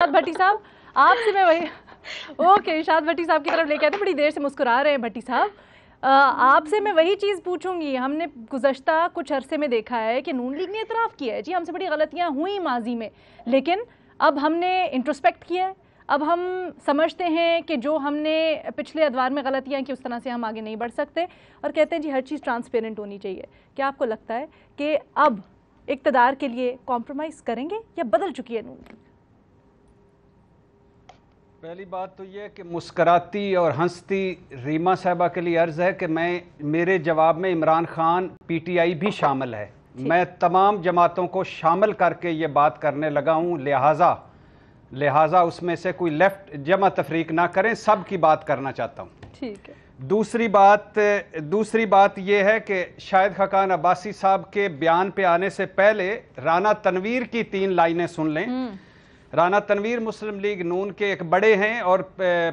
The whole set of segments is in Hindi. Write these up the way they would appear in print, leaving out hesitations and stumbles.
भट्टी साहब आपसे मैं वही ओके इरशाद भट्टी साहब की तरफ लेके आते, बड़ी देर से मुस्कुरा रहे हैं भट्टी साहब। आपसे मैं वही चीज़ पूछूंगी। हमने गुज़श्ता कुछ अरसे में देखा है कि नून लीग ने इतराफ़ किया है जी हमसे बड़ी गलतियां हुई माजी में, लेकिन अब हमने इंट्रोस्पेक्ट किया है। अब हम समझते हैं कि जो हमने पिछले अदवार में गलतियां की उस तरह से हम आगे नहीं बढ़ सकते और कहते हैं जी हर चीज़ ट्रांसपेरेंट होनी चाहिए। क्या आपको लगता है कि अब इक़्तिदार के लिए कॉम्प्रोमाइज़ करेंगे या बदल चुकी है नून लीग? पहली बात तो ये कि मुस्कराती और हंसती रीमा साहबा के लिए अर्ज़ है कि मेरे जवाब में इमरान खान पीटीआई भी शामिल है। मैं तमाम जमातों को शामिल करके ये बात करने लगा हूँ, लिहाजा उसमें से कोई लेफ्ट जमा तफरीक ना करें, सब की बात करना चाहता हूँ। ठीक है। दूसरी बात यह है कि शाहिद खाकान अब्बासी साहब के बयान पे आने से पहले राना तनवीर की 3 लाइनें सुन लें। राना तनवीर मुस्लिम लीग नून के एक बड़े हैं और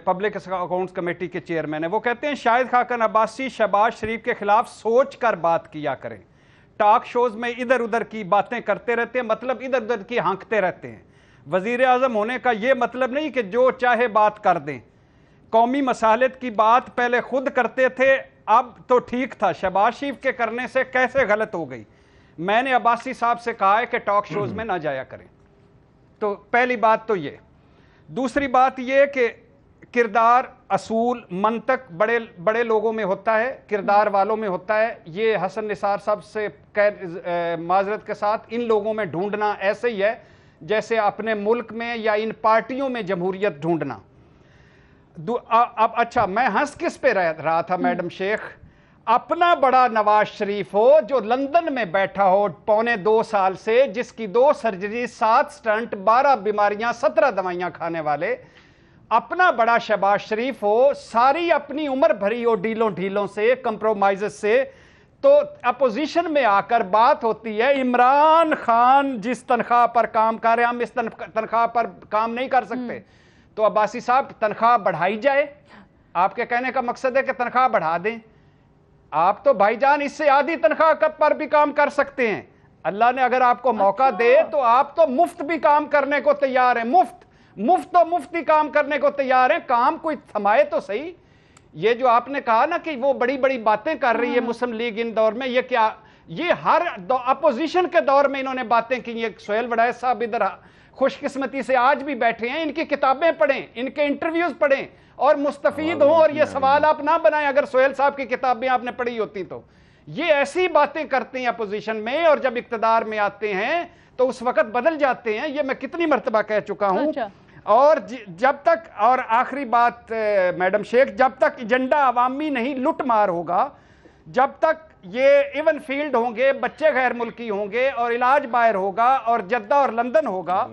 पब्लिक अकाउंट्स कमेटी के चेयरमैन हैं। वो कहते हैं शाहिद खाकान अब्बासी शहबाज शरीफ के खिलाफ सोच कर बात किया करें। टॉक शोज में इधर उधर की बातें करते रहते हैं, मतलब इधर उधर की हाँकते रहते हैं। वजीर आजम होने का ये मतलब नहीं कि जो चाहे बात कर दें। कौमी मसालियत की बात पहले खुद करते थे, अब तो ठीक था, शहबाज शरीफ के करने से कैसे गलत हो गई। मैंने अब्बासी साहब से कहा है कि टॉक शोज में ना जाया करें। तो पहली बात तो ये। दूसरी बात ये कि किरदार, असूल, मंतक बड़े बड़े लोगों में होता है, किरदार वालों में होता है। ये हसन निसार साहब से माजरत के साथ इन लोगों में ढूंढना ऐसे ही है जैसे अपने मुल्क में या इन पार्टियों में जमहूरियत ढूंढना। अब अच्छा, मैं हंस किस पे रहा था मैडम शेख? अपना बड़ा नवाज शरीफ हो जो लंदन में बैठा हो पौने 2 साल से, जिसकी 2 सर्जरी, 7 स्टंट, 12 बीमारियां, 17 दवाइयां खाने वाले, अपना बड़ा शहबाज शरीफ हो, सारी अपनी उम्र भरी हो डीलों ढीलों से, कंप्रोमाइज से, तो अपोजिशन में आकर बात होती है इमरान खान जिस तनख्वाह पर काम कर रहे हैं हम इस तनख्वाह पर काम नहीं कर सकते, तो अब्बासी साहब तनख्वाह बढ़ाई जाए। आपके कहने का मकसद है कि तनख्वाह बढ़ा दें। आप तो भाईजान इससे आधी तनख्वाह पर भी काम कर सकते हैं। अल्लाह ने अगर आपको मौका दे तो आप तो मुफ्त भी काम करने को तैयार हैं। मुफ्त ही काम करने को तैयार हैं। काम कोई थमाए तो सही। ये जो आपने कहा ना कि वो बड़ी बड़ी बातें कर रही है मुस्लिम लीग इन दौर में, ये क्या, ये हर अपोजिशन के दौर में इन्होंने बातें की। ये सोहेल वड़ैच साहब इधर खुशकिस्मती से आज भी बैठे हैं, इनकी किताबें पढ़ें, इनके इंटरव्यूज पढ़ें और मुस्तफीद हो। और ये सवाल आप ना बनाएं, अगर सोहेल साहब की किताबें आपने पढ़ी होती तो। ये ऐसी बातें करते हैं अपोजिशन में और जब इक्तदार में आते हैं तो उस वक्त बदल जाते हैं। ये मैं कितनी मर्तबा कह चुका हूं। अच्छा। और जब तक, और आखिरी बात मैडम शेख, जब तक एजेंडा अवामी नहीं लुट मार होगा, जब तक ये इवन फील्ड होंगे, बच्चे गैर मुल्की होंगे और इलाज बाहर होगा और जद्दा और लंदन होगा,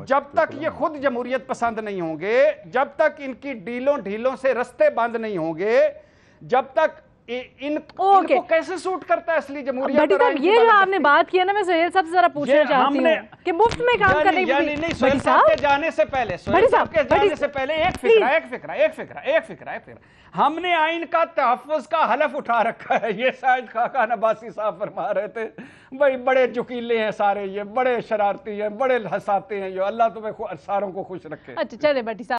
जब तक ये खुद जमहूरियत पसंद नहीं होंगे, जब तक इनकी डीलों ढीलों से रास्ते बंद नहीं होंगे, जब तक इनको कैसे सूट करता है असली जमहूरियत। ये जो आपने बात किया ना, मैं सोहेल साहब से जरा पूछना चाहती हूं कि मुफ्त में काम करने की सोहेल साहब के जाने से पहले, सोहेल साहब के जाने से पहले एक फिक्रा हमने आइन का तहफ़्फ़ुज़ का हलफ उठा रखा है। ये शाहिद खाकान अब्बासी साहब फरमा रहे थे, भाई बड़े जुकीले हैं सारे, ये बड़े शरारती हैं, बड़े हंसाते हैं, ये अल्लाह तुम्हें सारों को खुश रखे। अच्छा चले भट्टी साहब।